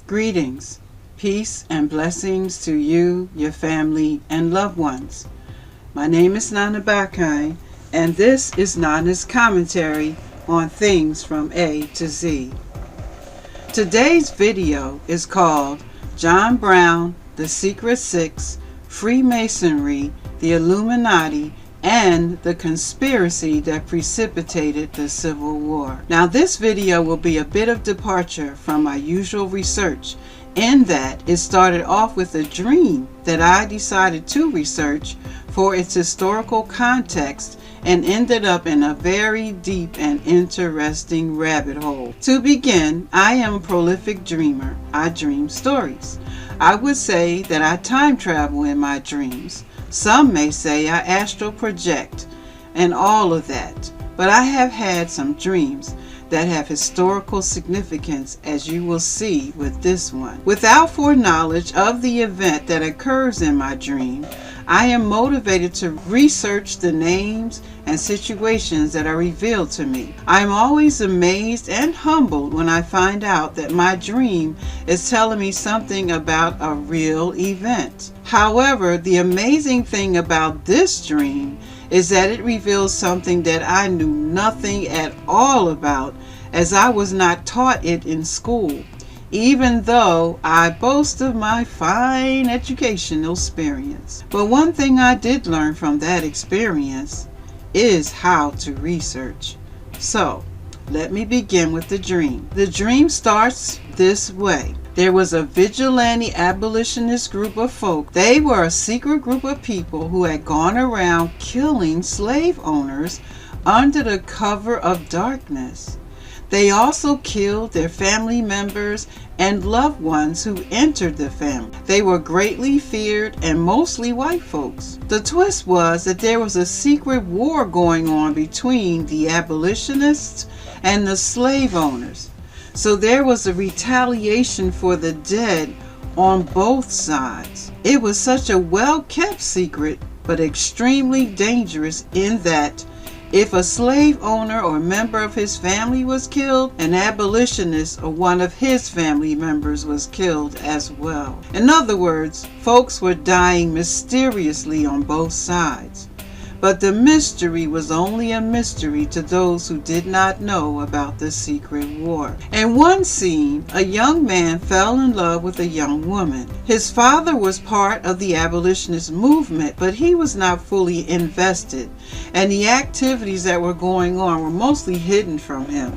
Greetings, peace and blessings to you, your family, and loved ones. My name is Nana Bakai, and this is Nana's commentary on things from A to Z. Today's video is called John Brown, The Secret Six, Freemasonry, the Illuminati, and the conspiracy that precipitated the Civil War. Now this video will be a bit of departure from my usual research in that it started off with a dream that I decided to research for its historical context and ended up in a very deep and interesting rabbit hole. To begin, I am a prolific dreamer. I dream stories. I would say that I time travel in my dreams. Some may say I astral project and all of that, but I have had some dreams that have historical significance, as you will see with this one. Without foreknowledge of the event that occurs in my dream, I am motivated to research the names and situations that are revealed to me. I am always amazed and humbled when I find out that my dream is telling me something about a real event. However, the amazing thing about this dream is that it reveals something that I knew nothing at all about, as I was not taught it in school, even though I boast of my fine educational experience. But one thing I did learn from that experience is how to research. So, let me begin with the dream. The dream starts this way. There was a vigilante abolitionist group of folk. They were a secret group of people who had gone around killing slave owners under the cover of darkness. They also killed their family members and loved ones who entered the family. They were greatly feared and mostly white folks. The twist was that there was a secret war going on between the abolitionists and the slave owners. So there was a retaliation for the dead on both sides. It was such a well-kept secret, but extremely dangerous in that if a slave owner or member of his family was killed, an abolitionist or one of his family members was killed as well. In other words, folks were dying mysteriously on both sides. But the mystery was only a mystery to those who did not know about the secret war. In one scene, a young man fell in love with a young woman. His father was part of the abolitionist movement, but he was not fully invested, and the activities that were going on were mostly hidden from him.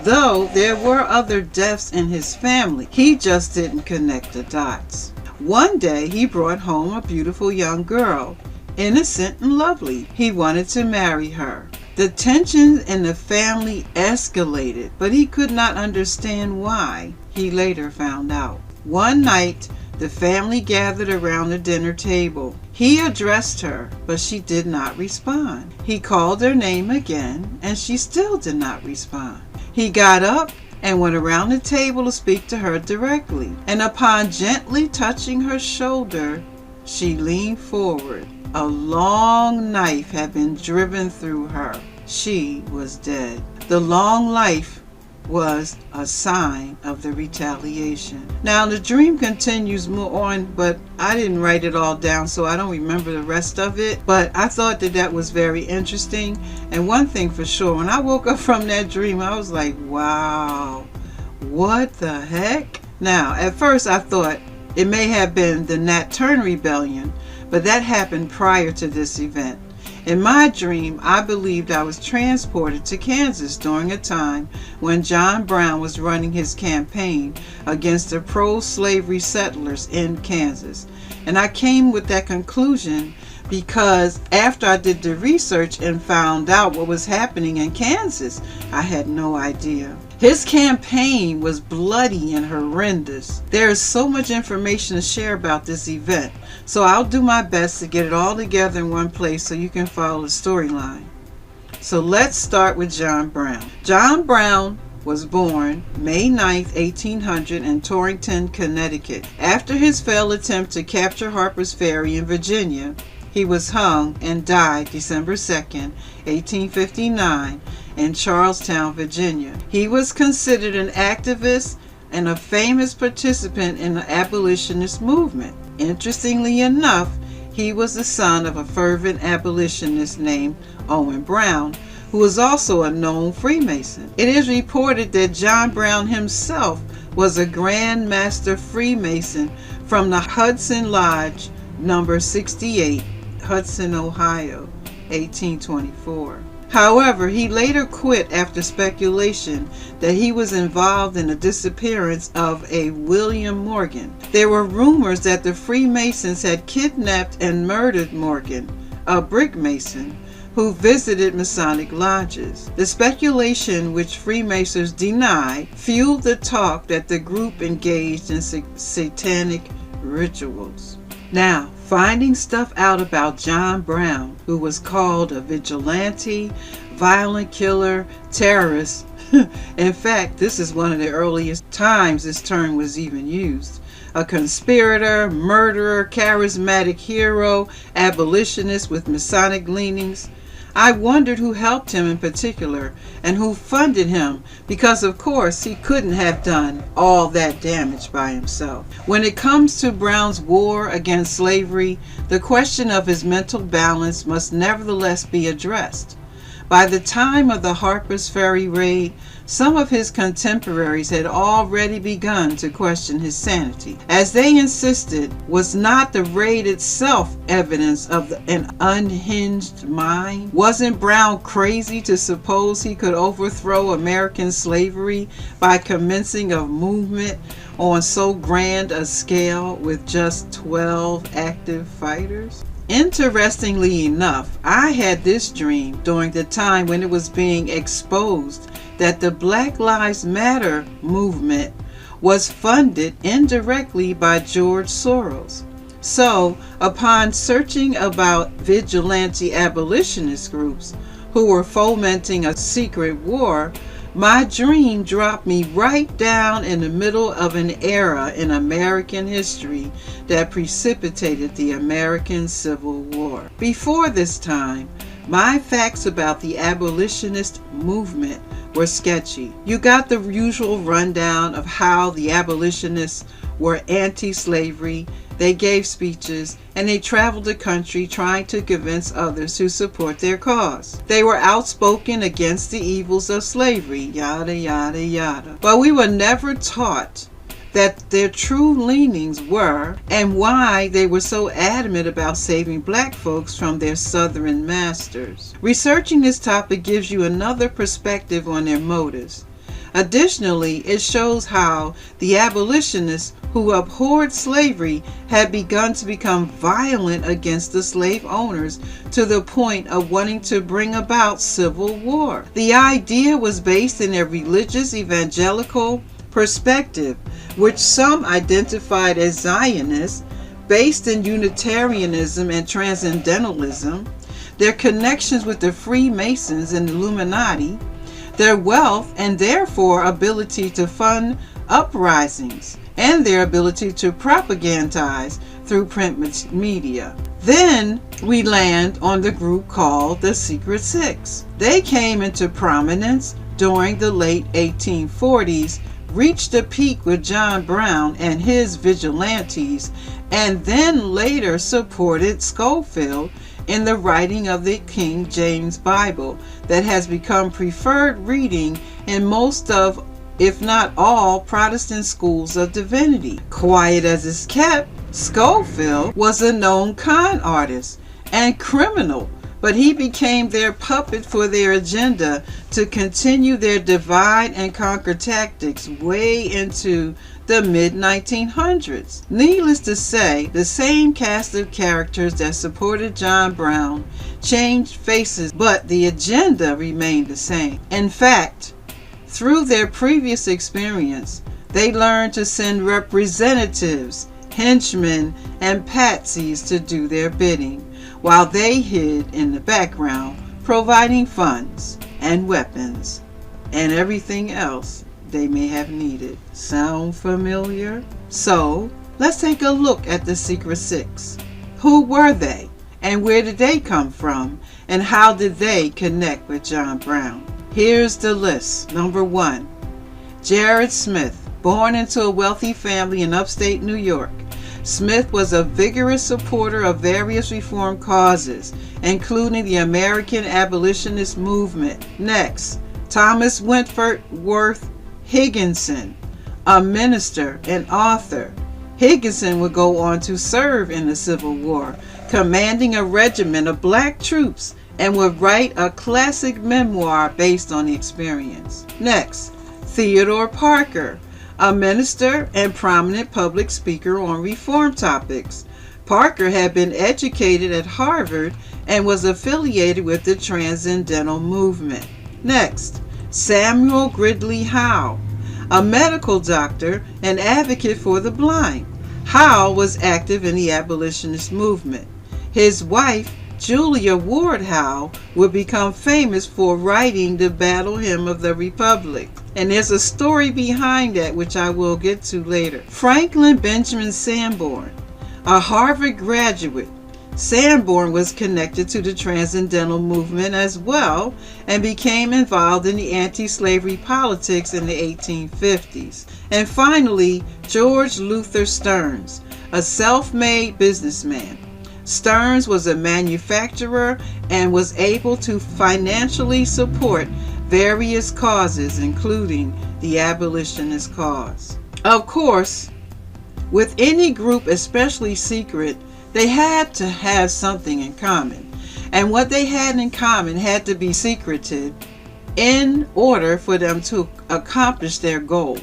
Though there were other deaths in his family, he just didn't connect the dots. One day, he brought home a beautiful young girl. Innocent and lovely. He wanted to marry her. The tensions in the family escalated, but he could not understand why. He later found out. One night, the family gathered around the dinner table. He addressed her, but she did not respond. He called her name again, and she still did not respond. He got up and went around the table to speak to her directly, and upon gently touching her shoulder, she leaned forward. A long knife had been driven through her. She was dead. The long knife was a sign of the retaliation. Now the dream continues more on, but I didn't write it all down, so I don't remember the rest of it. But I thought that was very interesting. And one thing for sure, when I woke up from that dream, I was like, wow, what the heck? Now, at first I thought it may have been the Nat Turner Rebellion, but that happened prior to this event. In my dream, I believed I was transported to Kansas during a time when John Brown was running his campaign against the pro-slavery settlers in Kansas. And I came with that conclusion because after I did the research and found out what was happening in Kansas, I had no idea. His campaign was bloody and horrendous. There is so much information to share about this event, so I'll do my best to get it all together in one place so you can follow the storyline. So let's start with John Brown. John Brown was born May 9th, 1800 in Torrington, Connecticut. After his failed attempt to capture Harper's Ferry in Virginia, he was hung and died December 2nd, 1859 in Charlestown, Virginia. He was considered an activist, and a famous participant in the abolitionist movement. Interestingly enough, he was the son of a fervent abolitionist named Owen Brown, who was also a known Freemason. It is reported that John Brown himself was a Grand Master Freemason from the Hudson Lodge, number 68, Hudson, Ohio, 1824. However, he later quit after speculation that he was involved in the disappearance of a William Morgan. There were rumors that the Freemasons had kidnapped and murdered Morgan, a brick mason, who visited Masonic lodges. The speculation, which Freemasons denied, fueled the talk that the group engaged in satanic rituals. Now, finding stuff out about John Brown, who was called a vigilante, violent killer, terrorist. In fact, this is one of the earliest times this term was even used. A conspirator, murderer, charismatic hero, abolitionist with Masonic leanings. I wondered who helped him in particular and who funded him, because of course he couldn't have done all that damage by himself. When it comes to Brown's war against slavery, the question of his mental balance must nevertheless be addressed. By the time of the Harper's Ferry raid, some of his contemporaries had already begun to question his sanity. As they insisted, was not the raid itself evidence of an unhinged mind? Wasn't Brown crazy to suppose he could overthrow American slavery by commencing a movement on so grand a scale with just 12 active fighters? Interestingly enough, I had this dream during the time when it was being exposed that the Black Lives Matter movement was funded indirectly by George Soros. So, upon searching about vigilante abolitionist groups who were fomenting a secret war, my dream dropped me right down in the middle of an era in American history that precipitated the American Civil War. Before this time, my facts about the abolitionist movement were sketchy. You got the usual rundown of how the abolitionists were anti-slavery. They gave speeches and they traveled the country trying to convince others to support their cause. They were outspoken against the evils of slavery, yada, yada, yada. But we were never taught that their true leanings were and why they were so adamant about saving black folks from their southern masters. Researching this topic gives you another perspective on their motives. Additionally, it shows how the abolitionists who abhorred slavery had begun to become violent against the slave owners to the point of wanting to bring about civil war. The idea was based in a religious evangelical perspective, which some identified as Zionists, based in Unitarianism and Transcendentalism, their connections with the Freemasons and Illuminati, their wealth and therefore ability to fund uprisings, and their ability to propagandize through print media. Then we land on the group called the Secret Six. They came into prominence during the late 1840s, reached a peak with John Brown and his vigilantes, and then later supported Schofield in the writing of the King James Bible that has become preferred reading in most of, if not all, Protestant schools of divinity. Quiet as it's kept, Schofield was a known con artist and criminal, but he became their puppet for their agenda to continue their divide and conquer tactics way into the mid-1900s. Needless to say, the same cast of characters that supported John Brown changed faces, but the agenda remained the same. In fact, through their previous experience, they learned to send representatives, henchmen, and patsies to do their bidding, while they hid in the background, providing funds and weapons and everything else they may have needed. Sound familiar? So, let's take a look at the Secret Six. Who were they? And where did they come from? And how did they connect with John Brown? Here's the list. Number 1, Jared Smith, born into a wealthy family in upstate New York. Smith was a vigorous supporter of various reform causes, including the American abolitionist movement. Next, Thomas Wentworth Higginson, a minister and author. Higginson would go on to serve in the Civil War, commanding a regiment of black troops, and would write a classic memoir based on the experience. Next, Theodore Parker, a minister and prominent public speaker on reform topics. Parker had been educated at Harvard and was affiliated with the Transcendental Movement. Next, Samuel Gridley Howe, a medical doctor and advocate for the blind. Howe was active in the abolitionist movement. His wife, Julia Ward Howe, would become famous for writing the Battle Hymn of the Republic. And there's a story behind that which I will get to later. Franklin Benjamin Sanborn, a Harvard graduate. Sanborn was connected to the Transcendental Movement as well and became involved in the anti-slavery politics in the 1850s. And finally, George Luther Stearns, a self-made businessman. Stearns was a manufacturer and was able to financially support various causes, including the abolitionist cause. Of course, with any group, especially secret, they had to have something in common. And what they had in common had to be secreted in order for them to accomplish their goal.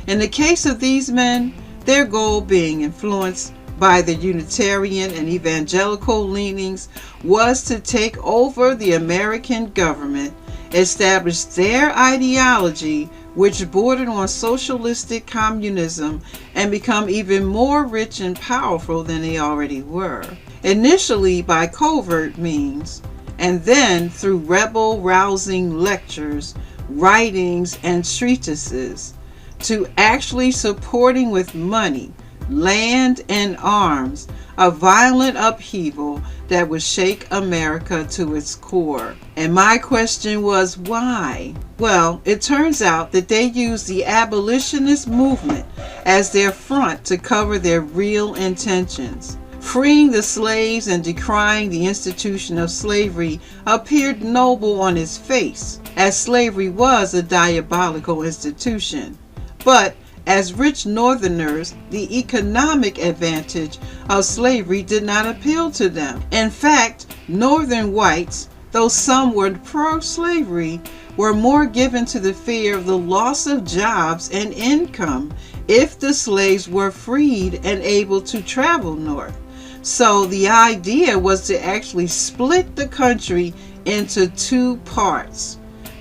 In the case of these men, their goal, being influenced by the Unitarian and evangelical leanings, was to take over the American government, establish their ideology, which bordered on socialistic communism, and become even more rich and powerful than they already were. Initially by covert means, and then through rebel-rousing lectures, writings, and treatises, to actually supporting with money, land, and arms a violent upheaval that would shake America to its core. And my question was, why? Well, it turns out that they used the abolitionist movement as their front to cover their real intentions. Freeing the slaves and decrying the institution of slavery appeared noble on its face, as slavery was a diabolical institution. But as rich Northerners, the economic advantage of slavery did not appeal to them. In fact, Northern whites, though some were pro-slavery, were more given to the fear of the loss of jobs and income if the slaves were freed and able to travel north. So the idea was to actually split the country into two parts,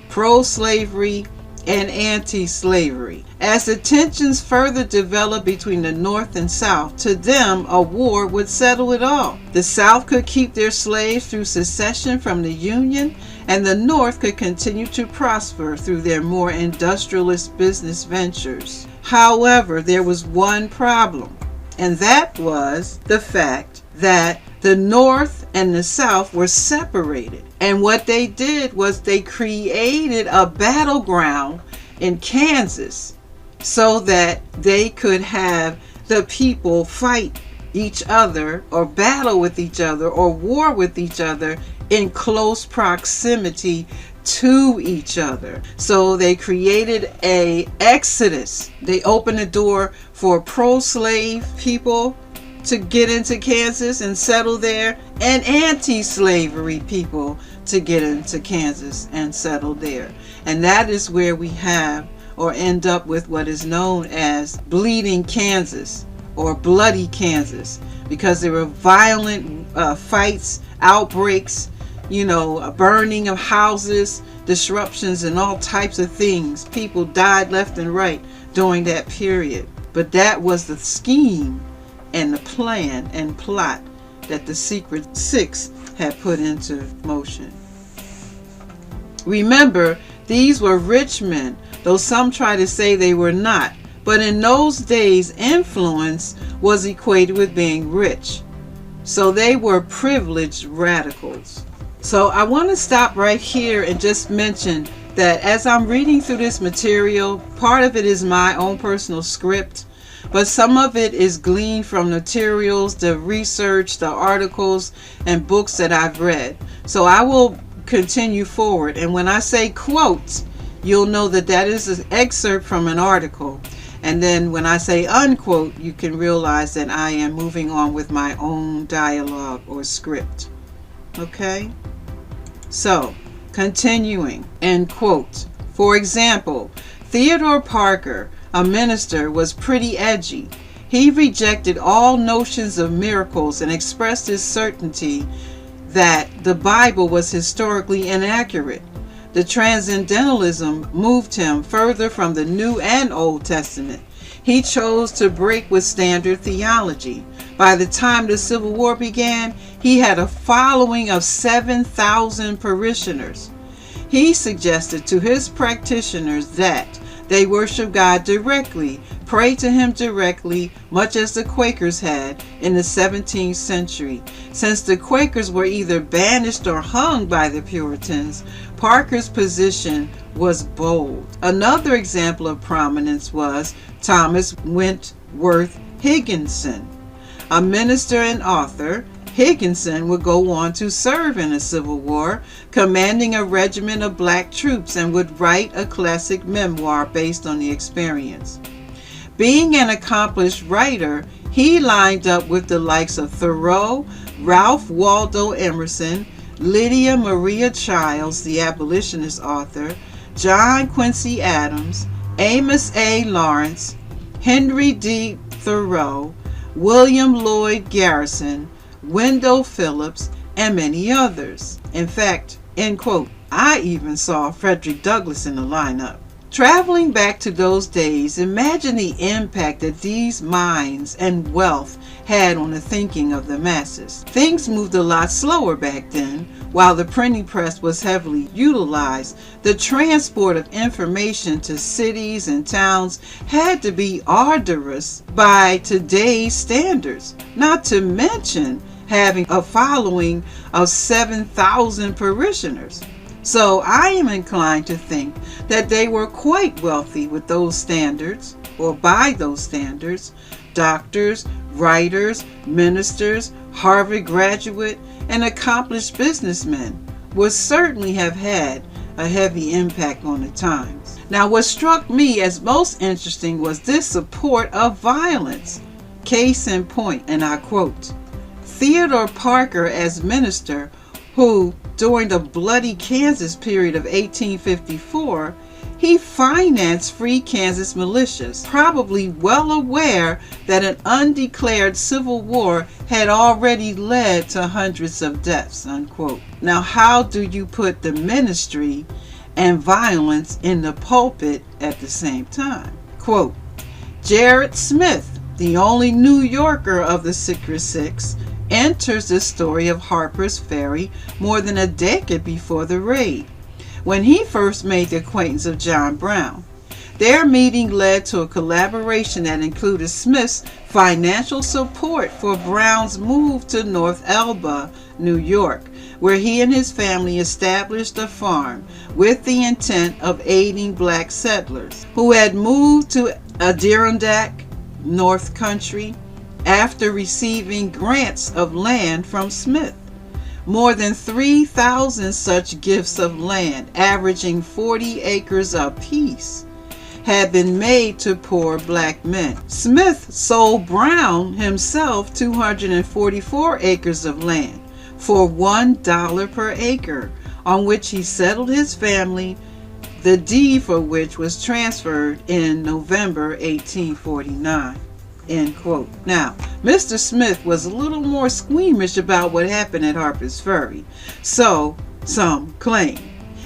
pro-slavery and anti-slavery. As the tensions further developed between the North and South, to them a war would settle it all. The South could keep their slaves through secession from the Union, and the North could continue to prosper through their more industrialist business ventures. However, there was one problem, and that was the fact that the North and the South were separated. And what they did was they created a battleground in Kansas so that they could have the people fight each other or battle with each other or war with each other in close proximity to each other. So they created a exodus. They opened the door for pro-slave people to get into Kansas and settle there, and anti-slavery people to get into Kansas and settle there. And that is where we have or end up with what is known as Bleeding Kansas or Bloody Kansas, because there were violent fights, outbreaks, a burning of houses, disruptions, and all types of things. People died left and right during that period. But that was the scheme and the plan and plot that the Secret Six had put into motion. Remember, these were rich men, though some try to say they were not. But in those days, influence was equated with being rich. So they were privileged radicals. So I want to stop right here and just mention that as I'm reading through this material, part of it is my own personal script, but some of it is gleaned from materials, the research, the articles, and books that I've read. So I will continue forward. And when I say quote, you'll know that that is an excerpt from an article. And then when I say unquote, you can realize that I am moving on with my own dialogue or script. Okay? So, continuing, end quote. For example, Theodore Parker, a minister, was pretty edgy. He rejected all notions of miracles and expressed his certainty that the Bible was historically inaccurate. The transcendentalism moved him further from the New and Old Testament. He chose to break with standard theology. By the time the Civil War began, he had a following of 7,000 parishioners. He suggested to his practitioners that they worship God directly, pray to Him directly, much as the Quakers had in the 17th century. Since the Quakers were either banished or hung by the Puritans, Parker's position was bold. Another example of prominence was Thomas Wentworth Higginson. A minister and author, Higginson would go on to serve in the Civil War, commanding a regiment of black troops, and would write a classic memoir based on the experience. Being an accomplished writer, he lined up with the likes of Thoreau, Ralph Waldo Emerson, Lydia Maria Childs, the abolitionist author, John Quincy Adams, Amos A. Lawrence, Henry D. Thoreau, William Lloyd Garrison, Wendell Phillips, and many others. In fact, end quote, I even saw Frederick Douglass in the lineup. Traveling back to those days, imagine the impact that these minds and wealth had on the thinking of the masses. Things moved a lot slower back then. While the printing press was heavily utilized, the transport of information to cities and towns had to be arduous by today's standards, not to mention having a following of 7,000 parishioners. So I am inclined to think that they were quite wealthy with those standards, or by those standards. Doctors, writers, ministers, Harvard graduate, and accomplished businessmen would certainly have had a heavy impact on the times. Now, what struck me as most interesting was this support of violence. Case in point, and I quote, Theodore Parker as minister, who during the bloody Kansas period of 1854, he financed free Kansas militias, probably well aware that an undeclared civil war had already led to hundreds of deaths, unquote. Now, how do you put the ministry and violence in the pulpit at the same time? Quote, Jared Smith, the only New Yorker of the Secret Six, enters the story of Harper's Ferry more than a decade before the raid, when he first made the acquaintance of John Brown. Their meeting led to a collaboration that included Smith's financial support for Brown's move to North Elba, New York, where he and his family established a farm with the intent of aiding black settlers who had moved to Adirondack, North Country, after receiving grants of land from Smith. More than 3,000 such gifts of land, averaging 40 acres apiece, had been made to poor black men. Smith sold Brown himself 244 acres of land for $1 per acre, on which he settled his family, the deed for which was transferred in November 1849. End quote. Now, Mr. Smith was a little more squeamish about what happened at Harper's Ferry, so some claim.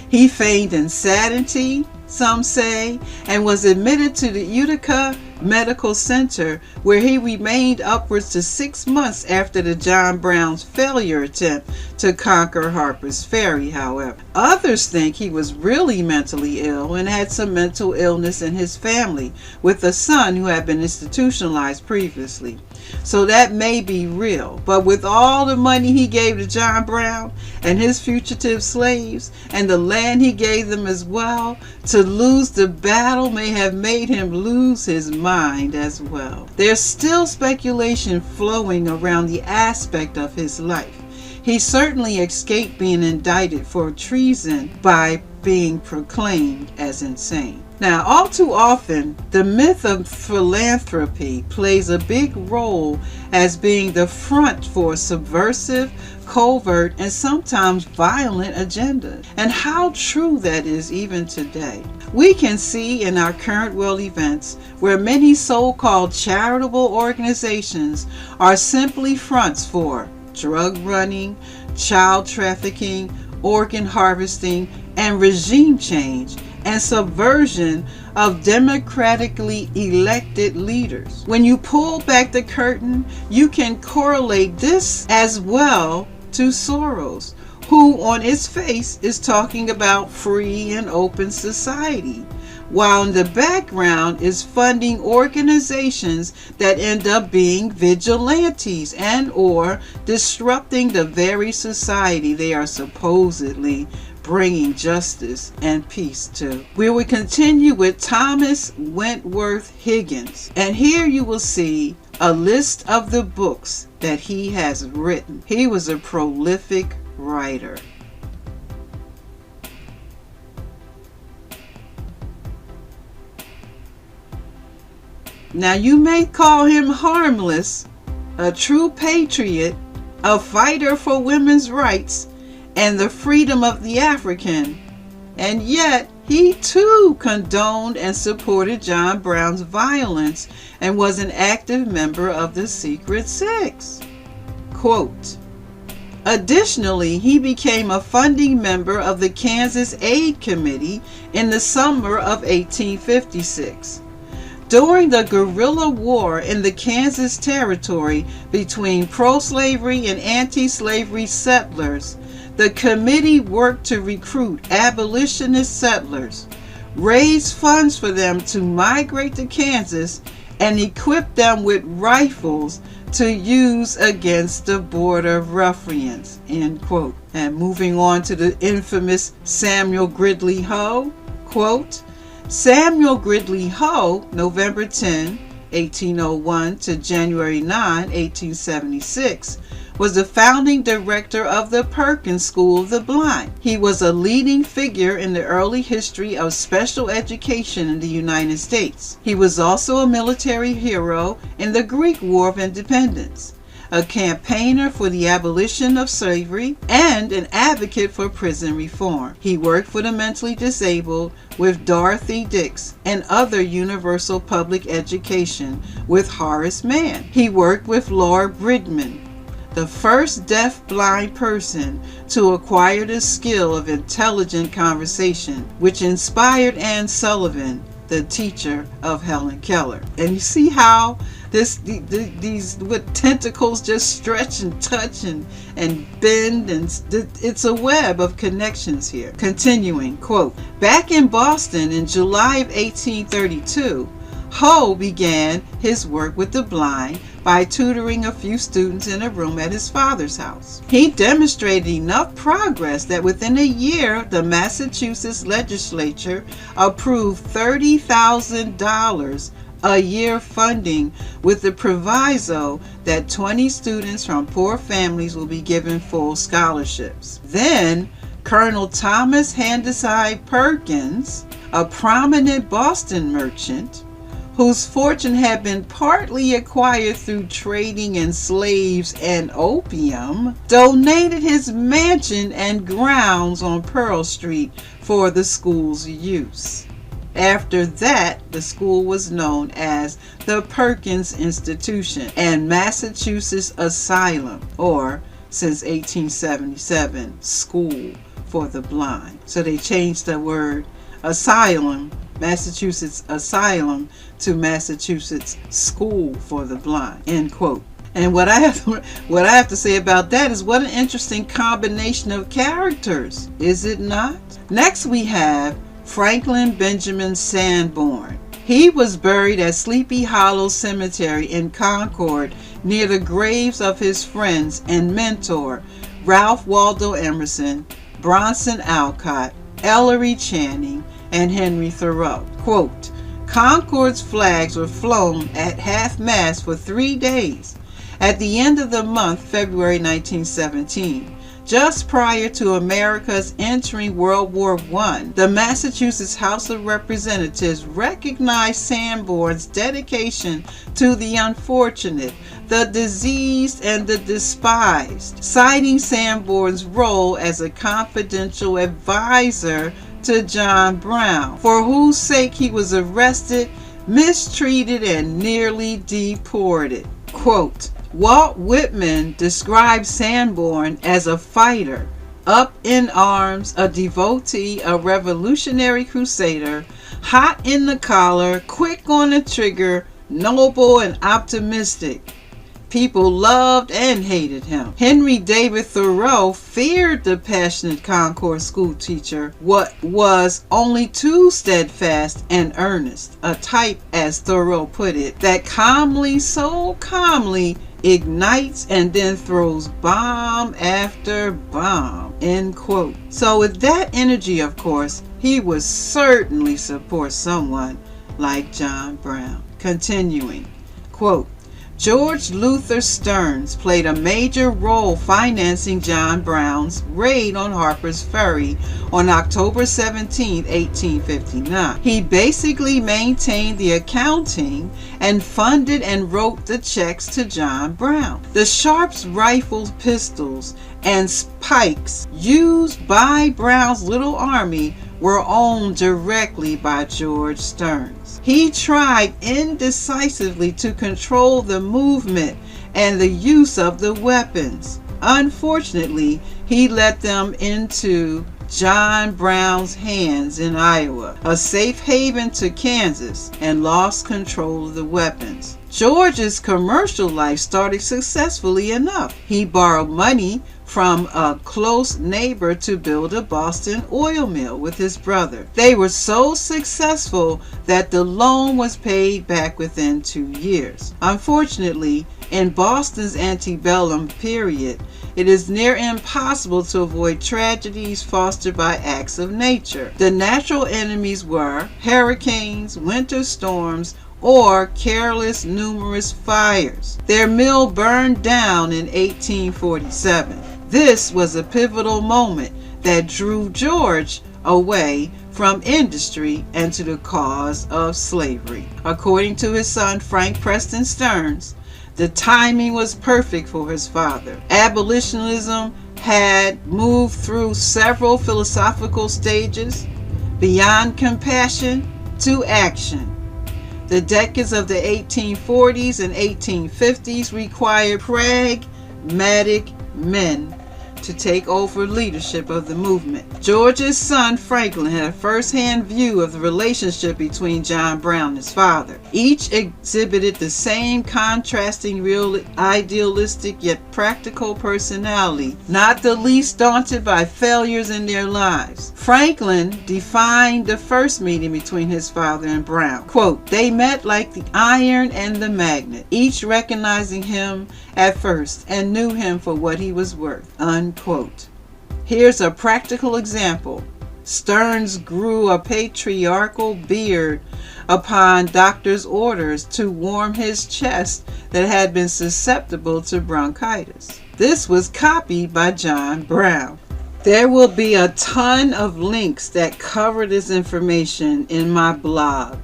He feigned insanity, some say, and was admitted to the Utica Medical Center, where he remained upwards to 6 months after the John Brown's failure attempt to conquer Harper's Ferry, however. Others think he was really mentally ill and had some mental illness in his family, with a son who had been institutionalized previously. So that may be real. But with all the money he gave to John Brown and his fugitive slaves, and the land he gave them as well, to lose the battle may have made him lose his mind as well. There's still speculation flowing around the aspect of his life. He certainly escaped being indicted for treason by being proclaimed as insane. Now, all too often, the myth of philanthropy plays a big role as being the front for subversive, covert, and sometimes violent agendas. And how true that is even today. We can see in our current world events where many so-called charitable organizations are simply fronts for drug running, child trafficking, organ harvesting, and regime change, and subversion of democratically elected leaders. When you pull back the curtain, you can correlate this as well to Soros, who on its face is talking about free and open society, while in the background is funding organizations that end up being vigilantes and or disrupting the very society they are supposedly bringing justice and peace to. We will continue with Thomas Wentworth Higgins, and here you will see a list of the books that he has written. He was a prolific writer. Now you may call him harmless, a true patriot, a fighter for women's rights and the freedom of the African, and yet he too condoned and supported John Brown's violence and was an active member of the Secret Six. Quote, additionally, he became a founding member of the Kansas Aid Committee in the summer of 1856. During the guerrilla war in the Kansas Territory between pro-slavery and anti-slavery settlers, the committee worked to recruit abolitionist settlers, raise funds for them to migrate to Kansas, and equip them with rifles to use against the border ruffians. End quote. And moving on to the infamous Samuel Gridley Hoe, quote, Samuel Gridley Hoe, November 10, 1801 to January 9, 1876, was the founding director of the Perkins School of the Blind. He was a leading figure in the early history of special education in the United States. He was also a military hero in the Greek War of Independence, a campaigner for the abolition of slavery, and an advocate for prison reform. He worked for the mentally disabled with Dorothy Dix and other universal public education with Horace Mann. He worked with Lord Bridgman, the first deaf-blind person to acquire the skill of intelligent conversation, which inspired Anne Sullivan, the teacher of Helen Keller. And you see how these with tentacles just stretch and touch and bend, and it's a web of connections here. Continuing, quote, back in Boston in July of 1832, Hoe began his work with the blind by tutoring a few students in a room at his father's house. He demonstrated enough progress that within a year, the Massachusetts legislature approved $30,000 a year funding, with the proviso that 20 students from poor families will be given full scholarships. Then, Colonel Thomas Handyside Perkins, a prominent Boston merchant, whose fortune had been partly acquired through trading in slaves and opium, donated his mansion and grounds on Pearl Street for the school's use. After that, the school was known as the Perkins Institution and Massachusetts Asylum, or since 1877, School for the Blind. So they changed the word asylum Massachusetts Asylum to Massachusetts School for the Blind, end quote. And what I have to say about that is, what an interesting combination of characters, is it not? Next we have Franklin Benjamin Sanborn. He was buried at Sleepy Hollow Cemetery in Concord near the graves of his friends and mentor, Ralph Waldo Emerson, Bronson Alcott, Ellery Channing, and Henry Thoreau. Quote, Concord's flags were flown at half-mast for 3 days at the end of the month, February 1917. Just prior to America's entering World War I, the Massachusetts House of Representatives recognized Sanborn's dedication to the unfortunate, the diseased, and the despised, citing Sanborn's role as a confidential advisor to John Brown, for whose sake he was arrested, mistreated, and nearly deported. Quote, Walt Whitman described Sanborn as a fighter, up in arms, a devotee, a revolutionary crusader, hot in the collar, quick on the trigger, noble and optimistic. People loved and hated him. Henry David Thoreau feared the passionate Concord school teacher, what was only too steadfast and earnest, a type, as Thoreau put it, that calmly, so calmly, ignites and then throws bomb after bomb, end quote. So with that energy, of course, he would certainly support someone like John Brown. Continuing, quote, George Luther Stearns played a major role financing John Brown's raid on Harper's Ferry on October 17, 1859. He basically maintained the accounting and funded and wrote the checks to John Brown. The Sharps rifled pistols and pikes used by Brown's little army were owned directly by George Stearns. He tried indecisively to control the movement and the use of the weapons. Unfortunately, he let them into John Brown's hands in Iowa, a safe haven to Kansas, and lost control of the weapons. George's commercial life started successfully enough. He borrowed money from a close neighbor to build a Boston oil mill with his brother. They were so successful that the loan was paid back within 2 years. Unfortunately, in Boston's antebellum period, it is near impossible to avoid tragedies fostered by acts of nature. The natural enemies were hurricanes, winter storms, or careless numerous fires. Their mill burned down in 1847. This was a pivotal moment that drew George away from industry and to the cause of slavery. According to his son Frank Preston Stearns, the timing was perfect for his father. Abolitionism had moved through several philosophical stages, beyond compassion to action. The decades of the 1840s and 1850s required pragmatic men to take over leadership of the movement. George's son Franklin had a first-hand view of the relationship between John Brown and his father. Each exhibited the same contrasting, real, idealistic yet practical personality, not the least daunted by failures in their lives. Franklin defined the first meeting between his father and Brown. Quote, they met like the iron and the magnet, each recognizing him at first and knew him for what he was worth, unquote. Here's a practical example. Stearns grew a patriarchal beard upon doctor's orders to warm his chest that had been susceptible to bronchitis. This was copied by John Brown. There will be a ton of links that cover this information in my blog,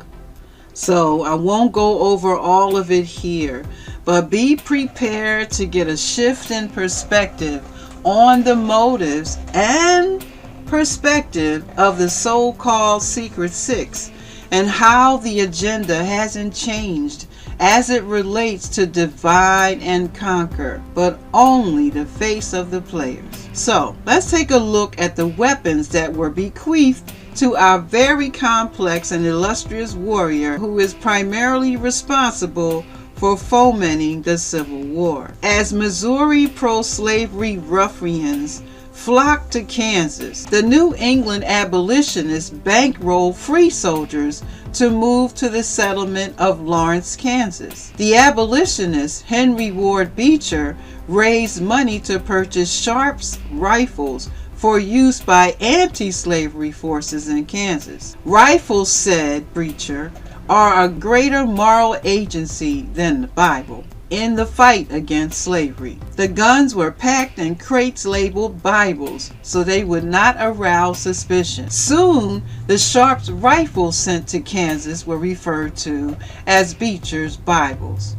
so I won't go over all of it here, but be prepared to get a shift in perspective on the motives and perspective of the so-called Secret Six and how the agenda hasn't changed as it relates to divide and conquer, but only the face of the players. So let's take a look at the weapons that were bequeathed to our very complex and illustrious warrior who is primarily responsible for fomenting the Civil War. As Missouri pro-slavery ruffians flocked to Kansas, the New England abolitionists bankrolled free soldiers to move to the settlement of Lawrence, Kansas. The abolitionist Henry Ward Beecher raised money to purchase Sharps rifles for use by anti-slavery forces in Kansas. Rifles, said Beecher, are a greater moral agency than the Bible in the fight against slavery. The guns were packed in crates labeled Bibles so they would not arouse suspicion. Soon, the Sharps rifles sent to Kansas were referred to as Beecher's Bibles.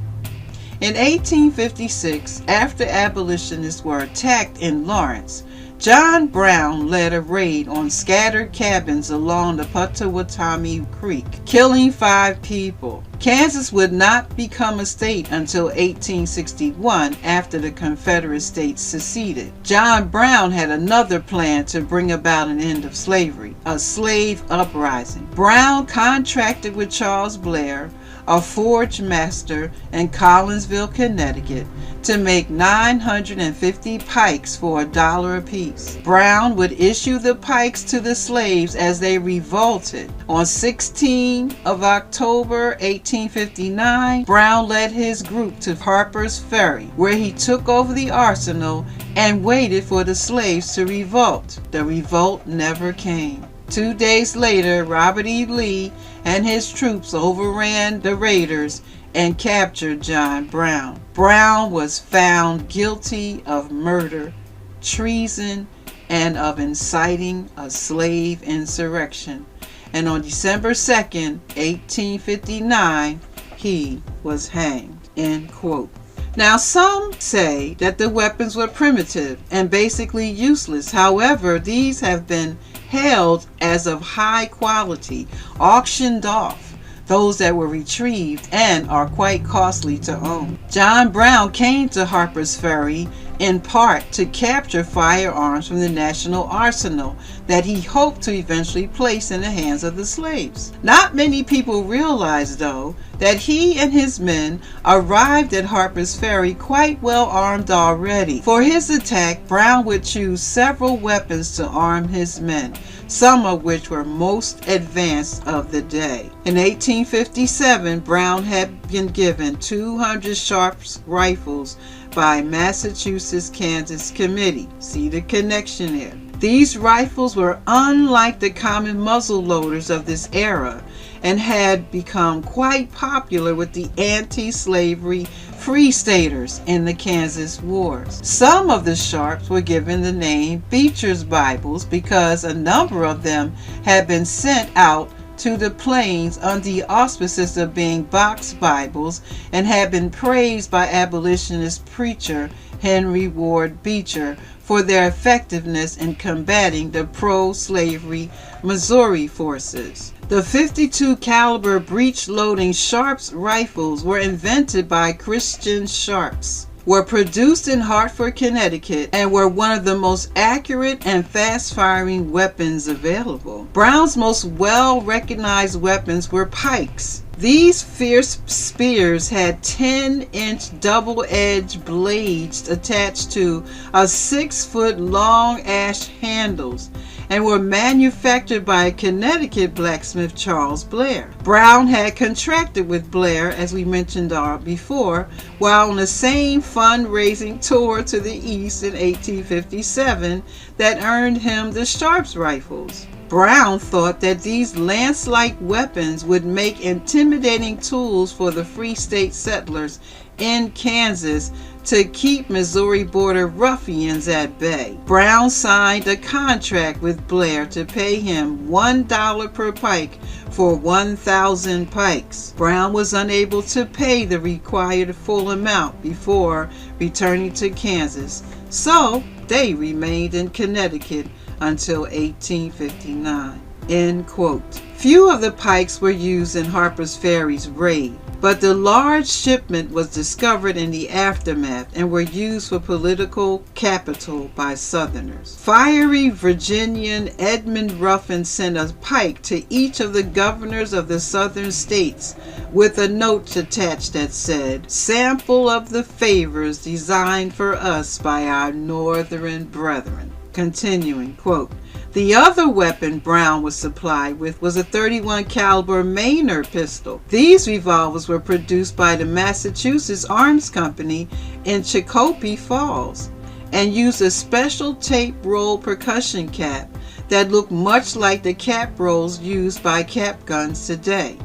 In 1856, after abolitionists were attacked in Lawrence, John Brown led a raid on scattered cabins along the Pottawatomie Creek, killing 5 people. Kansas would not become a state until 1861 after the Confederate States seceded. John Brown had another plan to bring about an end of slavery, a slave uprising. Brown contracted with Charles Blair, a forge master in Collinsville, Connecticut, to make 950 pikes for $1 apiece. Brown would issue the pikes to the slaves as they revolted. On 16 of October 1859, Brown led his group to Harper's Ferry, where he took over the arsenal and waited for the slaves to revolt. The revolt never came. 2 days later, Robert E. Lee and his troops overran the raiders and captured John Brown. Brown was found guilty of murder, treason, and of inciting a slave insurrection. And on December 2nd, 1859, he was hanged. End quote. Now, some say that the weapons were primitive and basically useless. However, these have been held as of high quality, auctioned off, those that were retrieved, and are quite costly to own. John Brown came to Harper's Ferry in part to capture firearms from the National Arsenal that he hoped to eventually place in the hands of the slaves. Not many people realize, though, that he and his men arrived at Harper's Ferry quite well armed already. For his attack, Brown would choose several weapons to arm his men, some of which were most advanced of the day. In 1857, Brown had been given 200 Sharps rifles by Massachusetts-Kansas Committee. See the connection there. These rifles were unlike the common muzzle loaders of this era and had become quite popular with the anti-slavery Free Staters in the Kansas Wars. Some of the Sharps were given the name Beecher's Bibles because a number of them had been sent out to the plains under the auspices of being box Bibles and had been praised by abolitionist preacher Henry Ward Beecher for their effectiveness in combating the pro-slavery Missouri forces. The .52 caliber breech-loading Sharps rifles were invented by Christian Sharps, were produced in Hartford, Connecticut, and were one of the most accurate and fast-firing weapons available. Brown's most well-recognized weapons were pikes. These fierce spears had 10-inch double-edged blades attached to a 6-foot long ash handles and were manufactured by Connecticut blacksmith Charles Blair. Brown had contracted with Blair, as we mentioned before, while on the same fundraising tour to the East in 1857 that earned him the Sharps rifles. Brown thought that these lance-like weapons would make intimidating tools for the Free State settlers in Kansas to keep Missouri border ruffians at bay. Brown signed a contract with Blair to pay him $1 per pike for 1,000 pikes. Brown was unable to pay the required full amount before returning to Kansas, so they remained in Connecticut until 1859. End quote. Few of the pikes were used in Harper's Ferry's raid. but the large shipment was discovered in the aftermath and were used for political capital by Southerners. Fiery Virginian Edmund Ruffin sent a pike to each of the governors of the southern states with a note attached that said, "Sample of the favors designed for us by our northern brethren." Continuing, quote, "The other weapon Brown was supplied with was a 31 caliber Maynard pistol. These revolvers were produced by the Massachusetts Arms Company in Chicopee Falls and used a special tape roll percussion cap that looked much like the cap rolls used by cap guns today.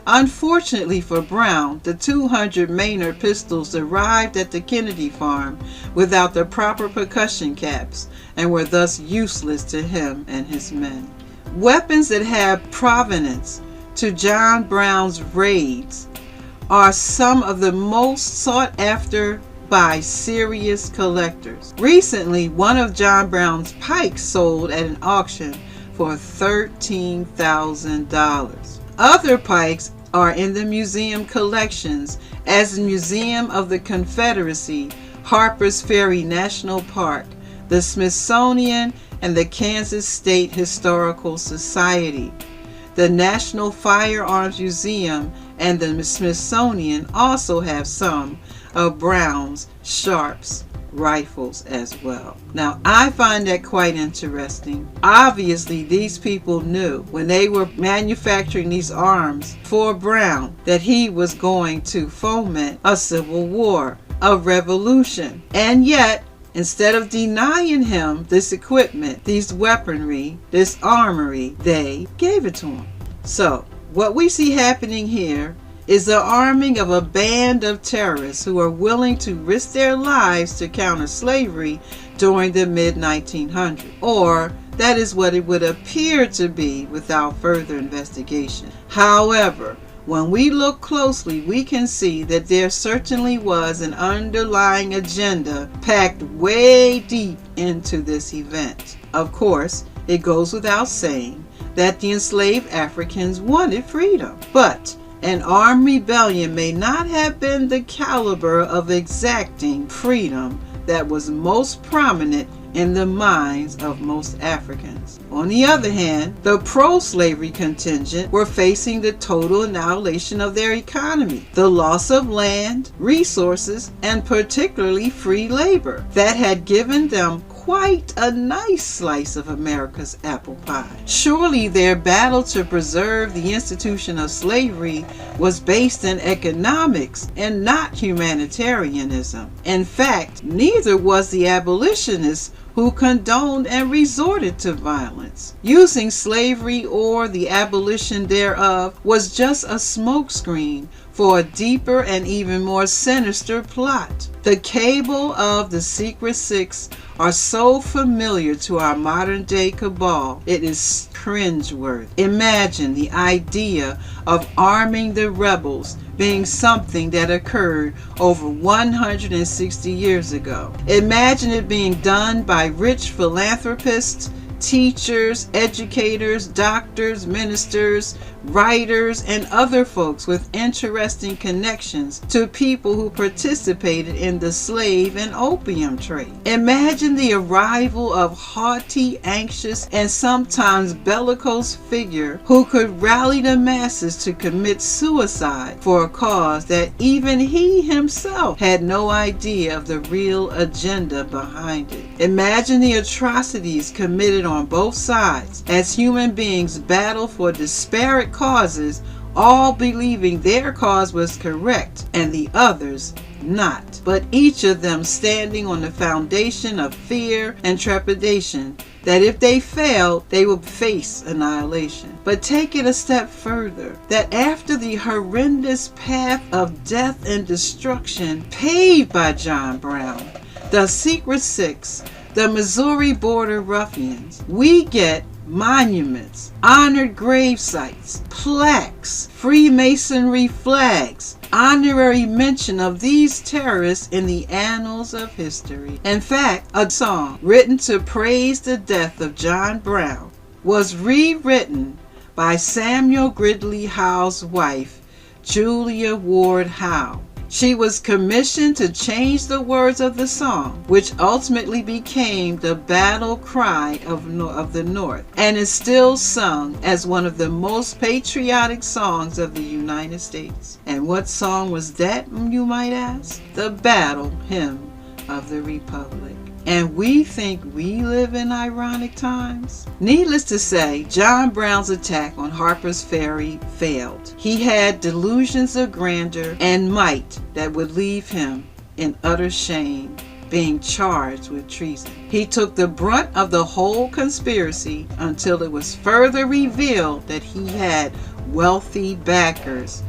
Unfortunately for Brown, the 200 Maynard pistols arrived at the Kennedy farm without the proper percussion caps and were thus useless to him and his men. Weapons that have provenance to John Brown's raids are some of the most sought after by serious collectors. Recently, one of John Brown's pikes sold at an auction for $13,000. Other pikes are in the museum collections as the Museum of the Confederacy, Harpers Ferry National Park, the Smithsonian, and the Kansas State Historical Society. The National Firearms Museum and the Smithsonian also have some of Brown's Sharps rifles as well. Now, I find that quite interesting. Obviously, these people knew when they were manufacturing these arms for Brown that he was going to foment a civil war, a revolution. And yet, instead of denying him this equipment, these weaponry, this armory, they gave it to him. So, what we see happening here is the arming of a band of terrorists who are willing to risk their lives to counter slavery during the mid-1900s. Or that is what it would appear to be without further investigation. However, when we look closely, we can see that there certainly was an underlying agenda packed way deep into this event. Of course, it goes without saying that the enslaved Africans wanted freedom, but an armed rebellion may not have been the caliber of exacting freedom that was most prominent in the minds of most Africans. On the other hand, the pro-slavery contingent were facing the total annihilation of their economy, the loss of land, resources, and particularly free labor that had given them quite a nice slice of America's apple pie. Surely their battle to preserve the institution of slavery was based in economics and not humanitarianism. In fact, neither was the abolitionists who condoned and resorted to violence. Using slavery or the abolition thereof was just a smokescreen for a deeper and even more sinister plot. The cable of the Secret Six are so familiar to our modern day cabal, it is cringeworthy. Imagine the idea of arming the rebels being something that occurred over 160 years ago. Imagine it being done by rich philanthropists, teachers, educators, doctors, ministers, writers, and other folks with interesting connections to people who participated in the slave and opium trade. Imagine the arrival of haughty, anxious, and sometimes bellicose figure who could rally the masses to commit suicide for a cause that even he himself had no idea of the real agenda behind it. Imagine the atrocities committed on both sides as human beings battle for disparate causes, all believing their cause was correct and the others not, but each of them standing on the foundation of fear and trepidation that if they failed, they would face annihilation. But take it a step further, that after the horrendous path of death and destruction paved by John Brown, the Secret Six, the Missouri Border Ruffians, we get monuments, honored grave sites, plaques, Freemasonry flags, honorary mention of these terrorists in the annals of history. In fact, a song written to praise the death of John Brown was rewritten by Samuel Gridley Howe's wife Julia Ward Howe. She was commissioned to change the words of the song, which ultimately became the battle cry of the North, and is still sung as one of the most patriotic songs of the United States. And what song was that, you might ask? The Battle Hymn of the Republic. And we think we live in ironic times? Needless to say, John Brown's attack on Harper's Ferry failed. He had delusions of grandeur and might that would leave him in utter shame, being charged with treason. He took the brunt of the whole conspiracy until it was further revealed that he had wealthy backers,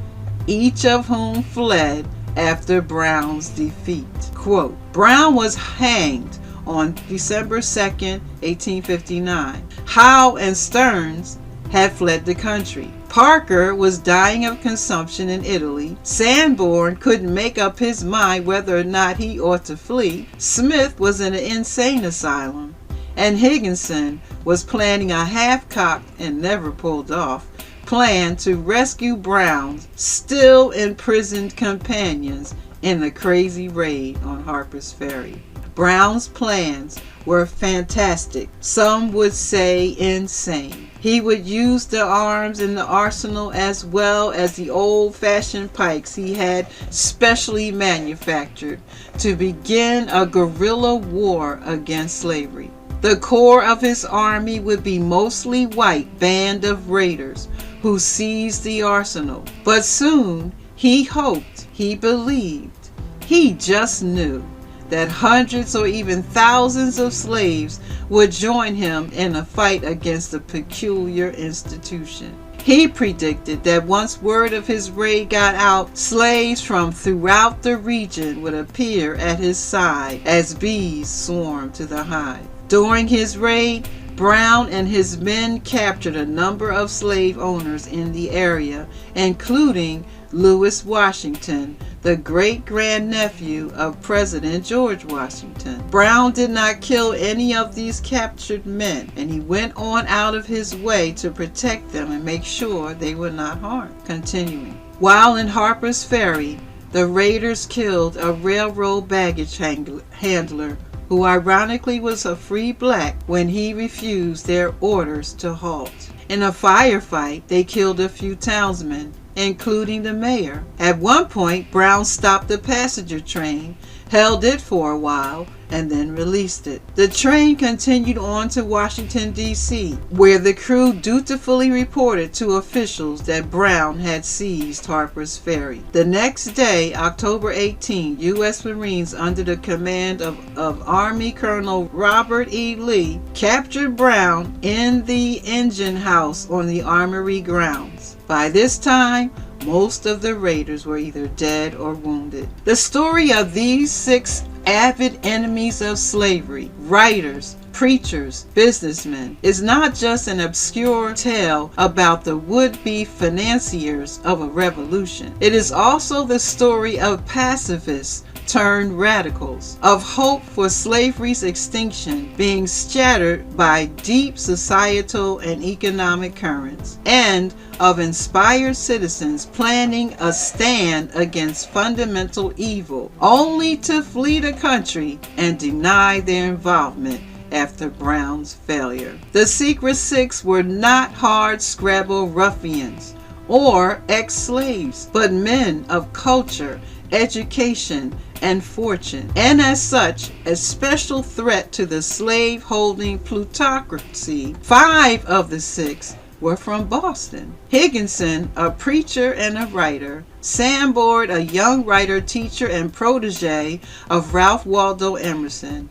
each of whom fled after Brown's defeat. Quote, Brown was hanged on December 2nd, 1859. Howe and Stearns had fled the country. Parker was dying of consumption in Italy. Sanborn couldn't make up his mind whether or not he ought to flee. Smith was in an insane asylum. And Higginson was planning a half-cocked and never pulled off plan to rescue Brown's still imprisoned companions in the crazy raid on Harper's Ferry. Brown's plans were fantastic. Some would say insane. He would use the arms in the arsenal as well as the old-fashioned pikes he had specially manufactured to begin a guerrilla war against slavery. The core of his army would be mostly white band of raiders who seized the arsenal. But soon he hoped, he believed, he just knew that hundreds or even thousands of slaves would join him in a fight against the peculiar institution. He predicted that once word of his raid got out, slaves from throughout the region would appear at his side as bees swarmed to the hive. During his raid, Brown and his men captured a number of slave owners in the area, including Lewis Washington, the great-grandnephew of President George Washington. Brown did not kill any of these captured men, and he went on out of his way to protect them and make sure they were not harmed. Continuing. While in Harper's Ferry, the raiders killed a railroad baggage handler who ironically was a free black when he refused their orders to halt. In a firefight, they killed a few townsmen, including the mayor. At one point, Brown stopped the passenger train, held it for a while, and then released it. The train continued on to Washington, D.C., where the crew dutifully reported to officials that Brown had seized Harper's Ferry. The next day, October 18, U.S. Marines under the command of Army Colonel Robert E. Lee captured Brown in the engine house on the Armory grounds. By this time, most of the raiders were either dead or wounded. The story of these 6 avid enemies of slavery, writers, preachers, businessmen, is not just an obscure tale about the would-be financiers of a revolution. It is also the story of pacifists turned radicals, of hope for slavery's extinction being shattered by deep societal and economic currents, and of inspired citizens planning a stand against fundamental evil, only to flee the country and deny their involvement after Brown's failure. The Secret Six were not hard-scrabble ruffians or ex-slaves, but men of culture, education, and fortune, and as such, a special threat to the slave-holding plutocracy. 5 of the 6 were from Boston. Higginson, a preacher and a writer. Sanborn, a young writer, teacher, and protege of Ralph Waldo Emerson.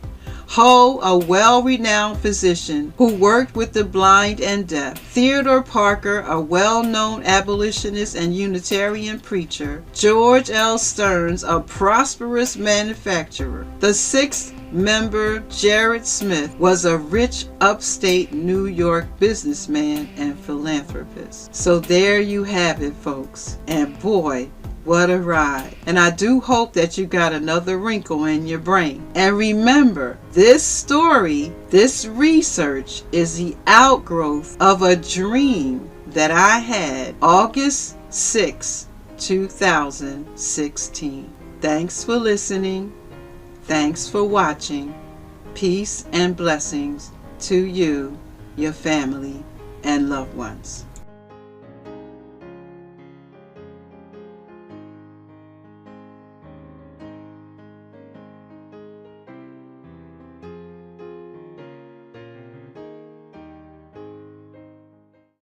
Hoe, a well-renowned physician who worked with the blind and deaf. Theodore Parker, a well-known abolitionist and Unitarian preacher. George L. Stearns, a prosperous manufacturer. The 6th member, Jared Smith, was a rich upstate New York businessman and philanthropist. So there you have it, folks. And boy, what a ride. And I do hope that you got another wrinkle in your brain. And remember, this story, this research is the outgrowth of a dream that I had August 6, 2016. Thanks for listening. Thanks for watching. Peace and blessings to you, your family, and loved ones.